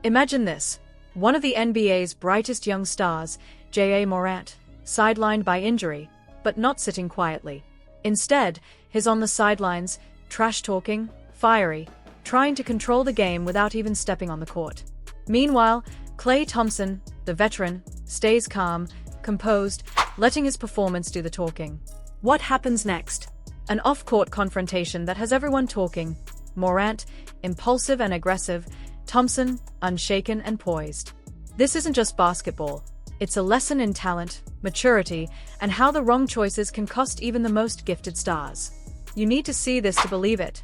Imagine this. One of the NBA's brightest young stars, Ja Morant, sidelined by injury, but not sitting quietly. Instead, he's on the sidelines, trash-talking, fiery, trying to control the game without even stepping on the court. Meanwhile, Klay Thompson, the veteran, stays calm, composed, letting his performance do the talking. What happens next? An off-court confrontation that has everyone talking. Morant, impulsive and aggressive, Thompson, unshaken and poised. This isn't just basketball. It's a lesson in talent, maturity, and how the wrong choices can cost even the most gifted stars. You need to see this to believe it.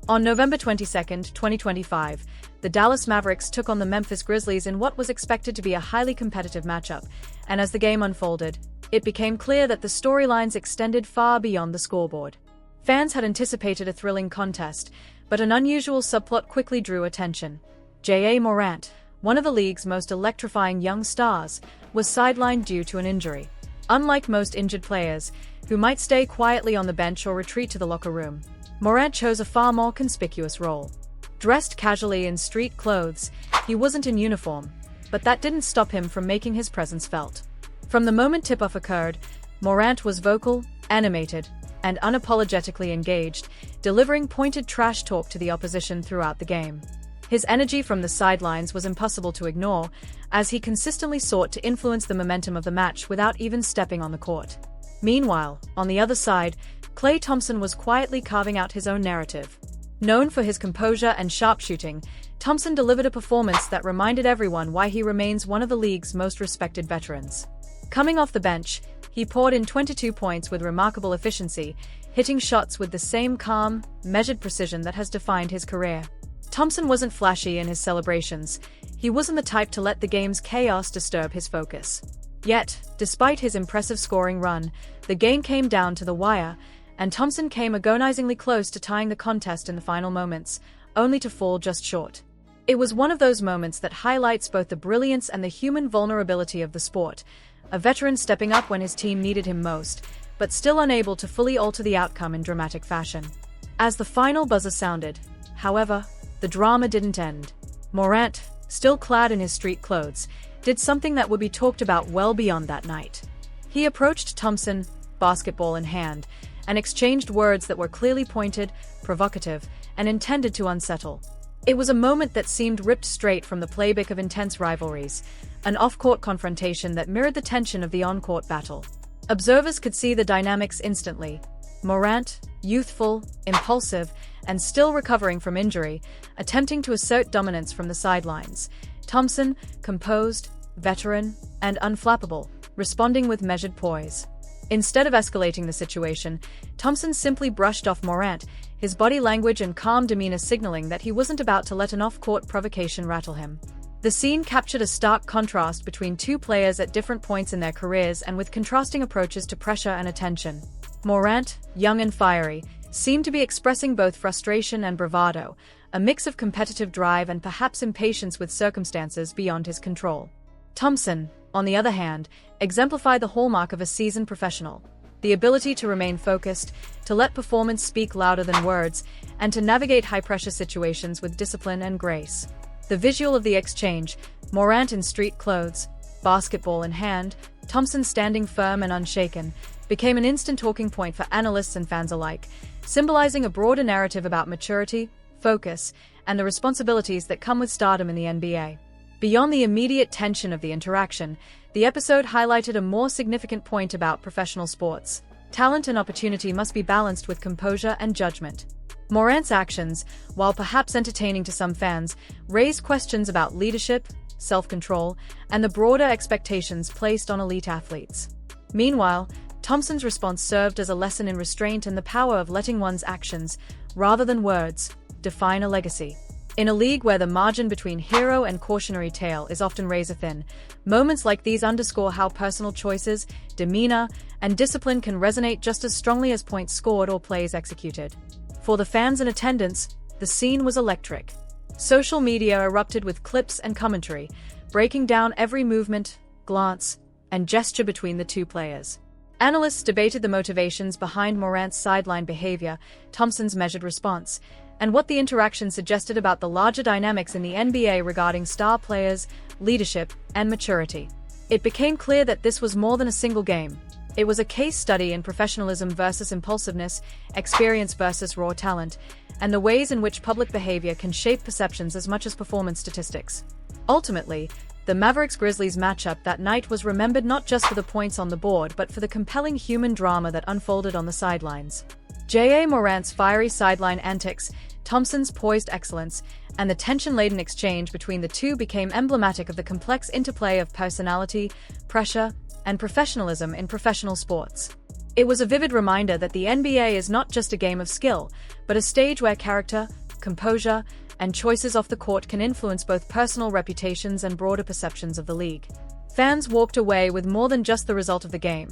On November 22, 2025, the Dallas Mavericks took on the Memphis Grizzlies in what was expected to be a highly competitive matchup, and as the game unfolded, it became clear that the storylines extended far beyond the scoreboard. Fans had anticipated a thrilling contest, but an unusual subplot quickly drew attention. Ja Morant, one of the league's most electrifying young stars, was sidelined due to an injury. Unlike most injured players, who might stay quietly on the bench or retreat to the locker room, Morant chose a far more conspicuous role. Dressed casually in street clothes, he wasn't in uniform, but that didn't stop him from making his presence felt. From the moment tip-off occurred, Morant was vocal, animated, and unapologetically engaged, delivering pointed trash talk to the opposition throughout the game. His energy from the sidelines was impossible to ignore, as he consistently sought to influence the momentum of the match without even stepping on the court. Meanwhile, on the other side, Klay Thompson was quietly carving out his own narrative. Known for his composure and sharpshooting, Thompson delivered a performance that reminded everyone why he remains one of the league's most respected veterans. Coming off the bench, he poured in 22 points with remarkable efficiency, hitting shots with the same calm, measured precision that has defined his career. Thompson wasn't flashy in his celebrations. He wasn't the type to let the game's chaos disturb his focus. Yet, despite his impressive scoring run, the game came down to the wire, and Thompson came agonizingly close to tying the contest in the final moments, only to fall just short. It was one of those moments that highlights both the brilliance and the human vulnerability of the sport, a veteran stepping up when his team needed him most, but still unable to fully alter the outcome in dramatic fashion. As the final buzzer sounded, however, the drama didn't end. Morant, still clad in his street clothes, did something that would be talked about well beyond that night. He approached Thompson, basketball in hand, and exchanged words that were clearly pointed, provocative, and intended to unsettle. It was a moment that seemed ripped straight from the playbook of intense rivalries, an off-court confrontation that mirrored the tension of the on-court battle. Observers could see the dynamics instantly. Morant, youthful, impulsive, and still recovering from injury, attempting to assert dominance from the sidelines. Thompson, composed, veteran, and unflappable, responding with measured poise. Instead of escalating the situation, Thompson simply brushed off Morant, his body language and calm demeanor signaling that he wasn't about to let an off-court provocation rattle him. The scene captured a stark contrast between two players at different points in their careers and with contrasting approaches to pressure and attention. Morant, young and fiery, seemed to be expressing both frustration and bravado, a mix of competitive drive and perhaps impatience with circumstances beyond his control. Thompson, on the other hand, exemplified the hallmark of a seasoned professional: the ability to remain focused, to let performance speak louder than words, and to navigate high-pressure situations with discipline and grace. The visual of the exchange, Morant in street clothes, basketball in hand, Thompson standing firm and unshaken, became an instant talking point for analysts and fans alike, symbolizing a broader narrative about maturity, focus, and the responsibilities that come with stardom in the NBA. Beyond the immediate tension of the interaction, the episode highlighted a more significant point about professional sports. Talent and opportunity must be balanced with composure and judgment. Morant's actions, while perhaps entertaining to some fans, raised questions about leadership, self-control, and the broader expectations placed on elite athletes. Meanwhile, Thompson's response served as a lesson in restraint and the power of letting one's actions, rather than words, define a legacy. In a league where the margin between hero and cautionary tale is often razor-thin, moments like these underscore how personal choices, demeanor, and discipline can resonate just as strongly as points scored or plays executed. For the fans in attendance, the scene was electric. Social media erupted with clips and commentary, breaking down every movement, glance, and gesture between the two players. Analysts debated the motivations behind Morant's sideline behavior, Thompson's measured response, and what the interaction suggested about the larger dynamics in the NBA regarding star players, leadership, and maturity. It became clear that this was more than a single game. It was a case study in professionalism versus impulsiveness, experience versus raw talent, and the ways in which public behavior can shape perceptions as much as performance statistics. Ultimately, the Mavericks-Grizzlies matchup that night was remembered not just for the points on the board but for the compelling human drama that unfolded on the sidelines. Ja Morant's fiery sideline antics, Thompson's poised excellence, and the tension-laden exchange between the two became emblematic of the complex interplay of personality, pressure, and professionalism in professional sports. It was a vivid reminder that the NBA is not just a game of skill, but a stage where character, composure, and choices off the court can influence both personal reputations and broader perceptions of the league. Fans walked away with more than just the result of the game.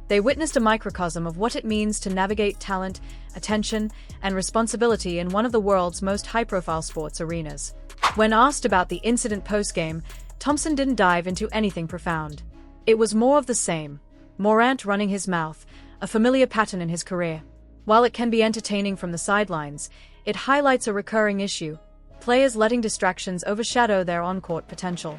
They witnessed a microcosm of what it means to navigate talent, attention, and responsibility in one of the world's most high-profile sports arenas. When asked about the incident post-game, Thompson didn't dive into anything profound. It was more of the same. Morant running his mouth, a familiar pattern in his career. While it can be entertaining from the sidelines, it highlights a recurring issue: players letting distractions overshadow their on-court potential.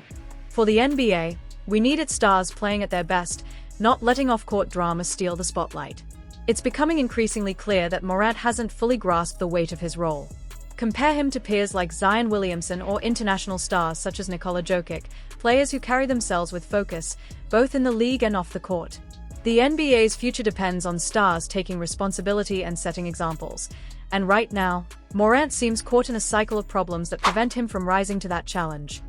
For the NBA, we need its stars playing at their best, not letting off-court drama steal the spotlight. It's becoming increasingly clear that Morant hasn't fully grasped the weight of his role. Compare him to peers like Zion Williamson or international stars such as Nikola Jokic, players who carry themselves with focus, both in the league and off the court. The NBA's future depends on stars taking responsibility and setting examples. And right now, Morant seems caught in a cycle of problems that prevent him from rising to that challenge.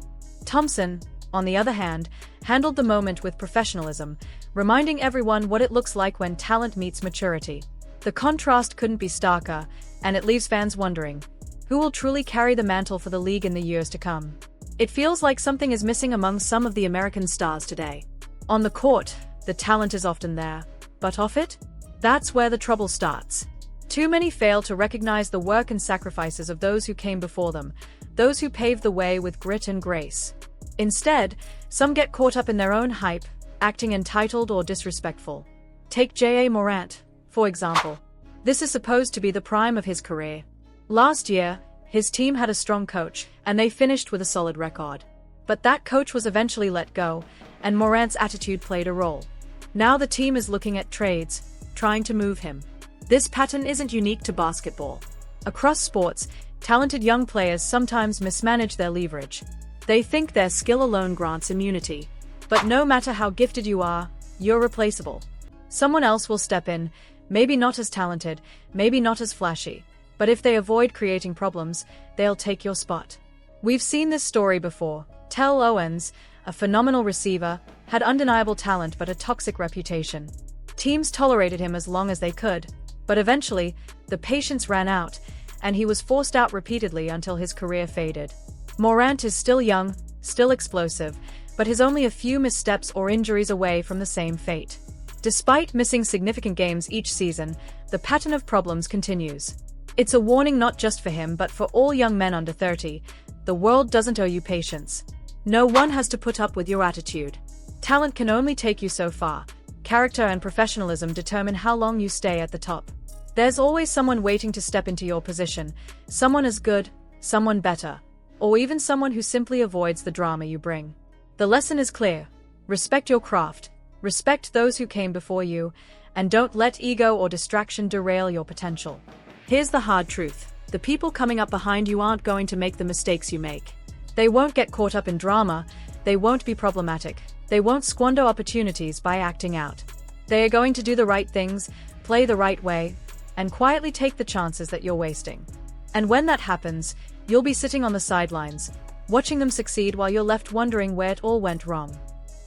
Thompson, on the other hand, handled the moment with professionalism, reminding everyone what it looks like when talent meets maturity. The contrast couldn't be starker, and it leaves fans wondering, who will truly carry the mantle for the league in the years to come? It feels like something is missing among some of the American stars today. On the court, the talent is often there, but off it? That's where the trouble starts. Too many fail to recognize the work and sacrifices of those who came before them, those who paved the way with grit and grace. Instead, some get caught up in their own hype, acting entitled or disrespectful. Take Ja Morant, for example. This is supposed to be the prime of his career. Last year, his team had a strong coach, and they finished with a solid record. But that coach was eventually let go, and Morant's attitude played a role. Now the team is looking at trades, trying to move him. This pattern isn't unique to basketball. Across sports, talented young players sometimes mismanage their leverage. They think their skill alone grants immunity. But no matter how gifted you are, you're replaceable. Someone else will step in, maybe not as talented, maybe not as flashy, but if they avoid creating problems, they'll take your spot. We've seen this story before. Terrell Owens, a phenomenal receiver, had undeniable talent but a toxic reputation. Teams tolerated him as long as they could, but eventually, the patience ran out, and he was forced out repeatedly until his career faded. Morant is still young, still explosive, but is only a few missteps or injuries away from the same fate. Despite missing significant games each season, the pattern of problems continues. It's a warning not just for him but for all young men under 30. The world doesn't owe you patience. No one has to put up with your attitude. Talent can only take you so far. Character and professionalism determine how long you stay at the top. There's always someone waiting to step into your position, someone as good, someone better, or even someone who simply avoids the drama you bring. The lesson is clear. Respect your craft, respect those who came before you, and don't let ego or distraction derail your potential. Here's the hard truth. The people coming up behind you aren't going to make the mistakes you make. They won't get caught up in drama, they won't be problematic, they won't squander opportunities by acting out. They are going to do the right things, play the right way, and quietly take the chances that you're wasting. And when that happens, you'll be sitting on the sidelines, watching them succeed while you're left wondering where it all went wrong.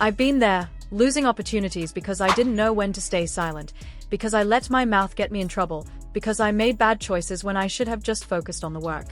I've been there, losing opportunities because I didn't know when to stay silent, because I let my mouth get me in trouble, because I made bad choices when I should have just focused on the work.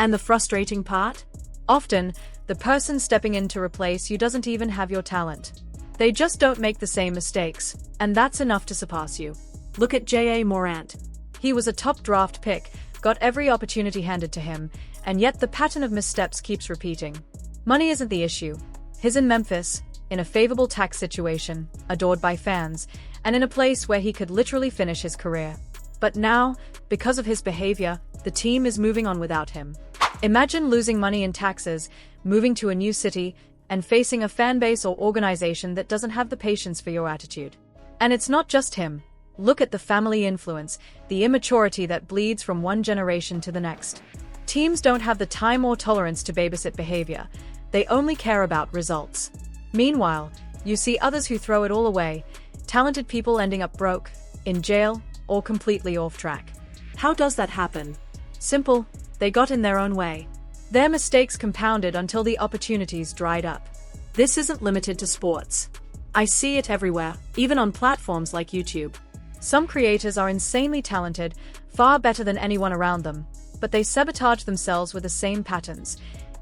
And the frustrating part? Often, the person stepping in to replace you doesn't even have your talent. They just don't make the same mistakes, and that's enough to surpass you. Look at Ja Morant. He was a top draft pick, got every opportunity handed to him, and yet the pattern of missteps keeps repeating. Money isn't the issue. He's in Memphis, in a favorable tax situation, adored by fans, and in a place where he could literally finish his career. But now, because of his behavior, the team is moving on without him. Imagine losing money in taxes, moving to a new city, and facing a fan base or organization that doesn't have the patience for your attitude. And it's not just him. Look at the family influence, the immaturity that bleeds from one generation to the next. Teams don't have the time or tolerance to babysit behavior. They only care about results. Meanwhile, you see others who throw it all away, talented people ending up broke, in jail, or completely off track. How does that happen? Simple, they got in their own way. Their mistakes compounded until the opportunities dried up. This isn't limited to sports. I see it everywhere, even on platforms like YouTube. Some creators are insanely talented, far better than anyone around them, but they sabotage themselves with the same patterns: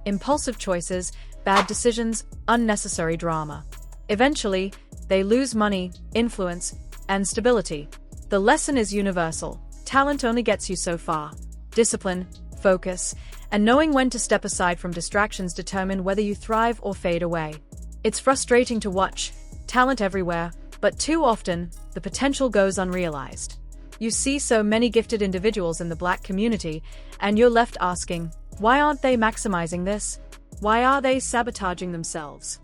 impulsive choices, bad decisions, unnecessary drama. Eventually, they lose money, influence, and stability. The lesson is universal. Talent only gets you so far. Discipline, focus, and knowing when to step aside from distractions determine whether you thrive or fade away. It's frustrating to watch talent everywhere, but too often, the potential goes unrealized. You see so many gifted individuals in the Black community, and you're left asking, why aren't they maximizing this? Why are they sabotaging themselves?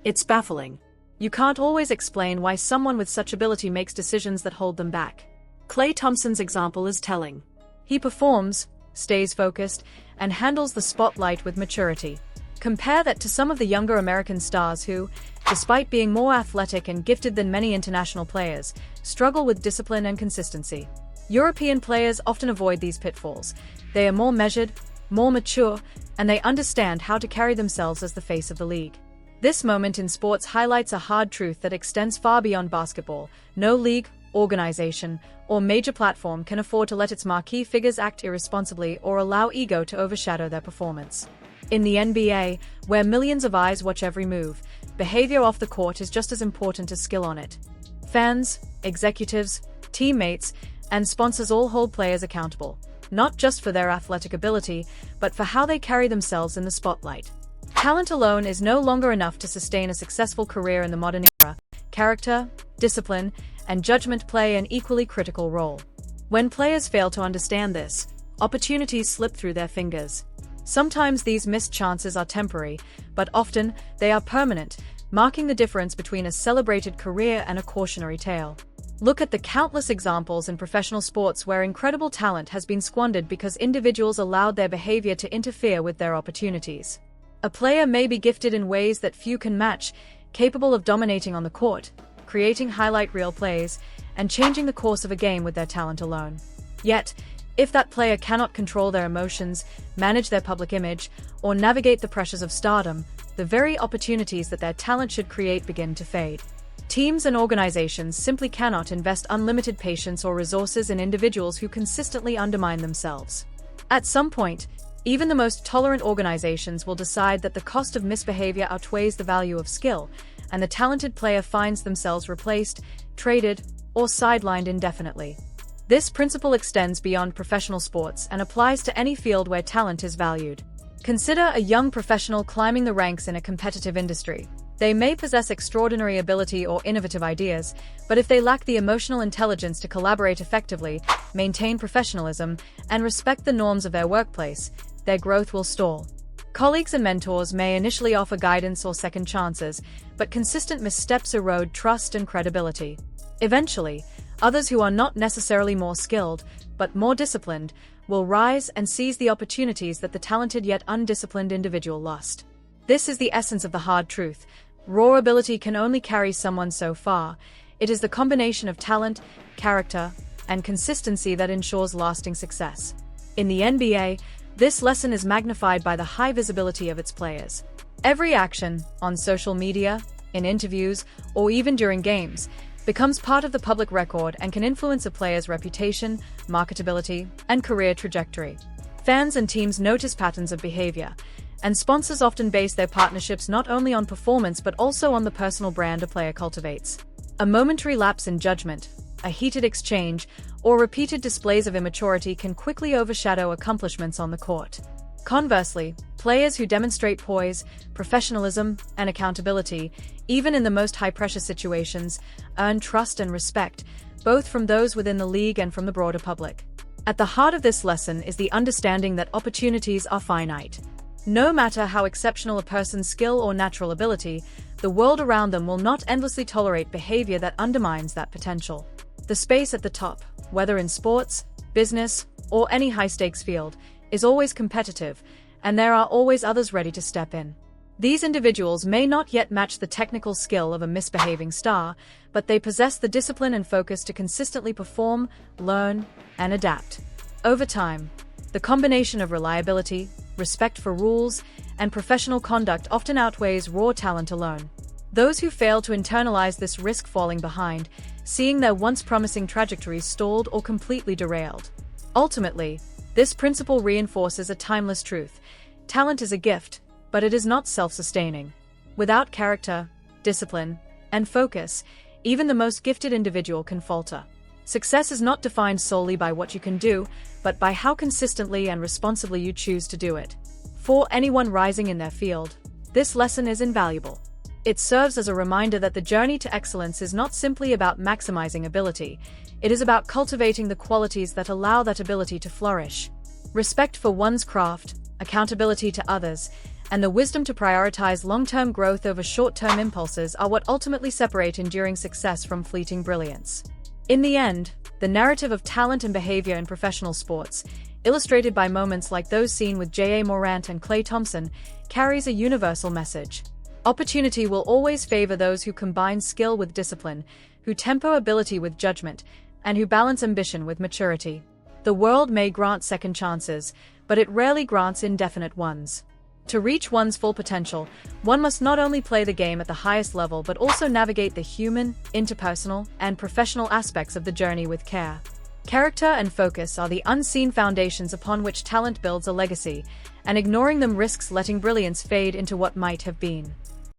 It's baffling. You can't always explain why someone with such ability makes decisions that hold them back. Klay Thompson's example is telling. He performs, stays focused, and handles the spotlight with maturity. Compare that to some of the younger American stars who, despite being more athletic and gifted than many international players, struggle with discipline and consistency. European players often avoid these pitfalls. They are more measured, more mature, and they understand how to carry themselves as the face of the league. This moment in sports highlights a hard truth that extends far beyond basketball. No league, organization, or major platform can afford to let its marquee figures act irresponsibly or allow ego to overshadow their performance. In the NBA, where millions of eyes watch every move, behavior off the court is just as important as skill on it. Fans, executives, teammates, and sponsors all hold players accountable, not just for their athletic ability, but for how they carry themselves in the spotlight. Talent alone is no longer enough to sustain a successful career in the modern era. Character, discipline, and judgment play an equally critical role. When players fail to understand this, opportunities slip through their fingers. Sometimes these missed chances are temporary, but often they are permanent, marking the difference between a celebrated career and a cautionary tale. Look at the countless examples in professional sports where incredible talent has been squandered because individuals allowed their behavior to interfere with their opportunities. A player may be gifted in ways that few can match, capable of dominating on the court, creating highlight reel plays, and changing the course of a game with their talent alone. Yet, if that player cannot control their emotions, manage their public image, or navigate the pressures of stardom, the very opportunities that their talent should create begin to fade. Teams and organizations simply cannot invest unlimited patience or resources in individuals who consistently undermine themselves. At some point, even the most tolerant organizations will decide that the cost of misbehavior outweighs the value of skill, and the talented player finds themselves replaced, traded, or sidelined indefinitely. This principle extends beyond professional sports and applies to any field where talent is valued. Consider a young professional climbing the ranks in a competitive industry. They may possess extraordinary ability or innovative ideas, but if they lack the emotional intelligence to collaborate effectively, maintain professionalism, and respect the norms of their workplace, their growth will stall. Colleagues and mentors may initially offer guidance or second chances, but consistent missteps erode trust and credibility. Eventually, others who are not necessarily more skilled, but more disciplined, will rise and seize the opportunities that the talented yet undisciplined individual lost. This is the essence of the hard truth. Raw ability can only carry someone so far. It is the combination of talent, character, and consistency that ensures lasting success. In the NBA, this lesson is magnified by the high visibility of its players. Every action, on social media, in interviews, or even during games, becomes part of the public record and can influence a player's reputation, marketability, and career trajectory. Fans and teams notice patterns of behavior, and sponsors often base their partnerships not only on performance but also on the personal brand a player cultivates. A momentary lapse in judgment, a heated exchange, or repeated displays of immaturity can quickly overshadow accomplishments on the court. Conversely, Players who demonstrate poise, professionalism, and accountability, even in the most high-pressure situations, earn trust and respect, both from those within the league and from the broader public. At the heart of this lesson is the understanding that opportunities are finite. No matter how exceptional a person's skill or natural ability, the world around them will not endlessly tolerate behavior that undermines that potential. The space at the top, whether in sports, business, or any high-stakes field, is always competitive, and there are always others ready to step in. These individuals may not yet match the technical skill of a misbehaving star, but they possess the discipline and focus to consistently perform, learn, and adapt. Over time, the combination of reliability, respect for rules, and professional conduct often outweighs raw talent alone. Those who fail to internalize this risk falling behind, seeing their once promising trajectories stalled or completely derailed. Ultimately, this principle reinforces a timeless truth: talent is a gift, but it is not self-sustaining. Without character, discipline, and focus, even the most gifted individual can falter. Success is not defined solely by what you can do, but by how consistently and responsibly you choose to do it. For anyone rising in their field, this lesson is invaluable. It serves as a reminder that the journey to excellence is not simply about maximizing ability, it is about cultivating the qualities that allow that ability to flourish. Respect for one's craft, accountability to others, and the wisdom to prioritize long-term growth over short-term impulses are what ultimately separate enduring success from fleeting brilliance. In the end, the narrative of talent and behavior in professional sports, illustrated by moments like those seen with Ja Morant and Klay Thompson, carries a universal message. Opportunity will always favor those who combine skill with discipline, who temper ability with judgment, and who balance ambition with maturity. The world may grant second chances, but it rarely grants indefinite ones. To reach one's full potential, one must not only play the game at the highest level but also navigate the human, interpersonal, and professional aspects of the journey with care. Character and focus are the unseen foundations upon which talent builds a legacy, and ignoring them risks letting brilliance fade into what might have been.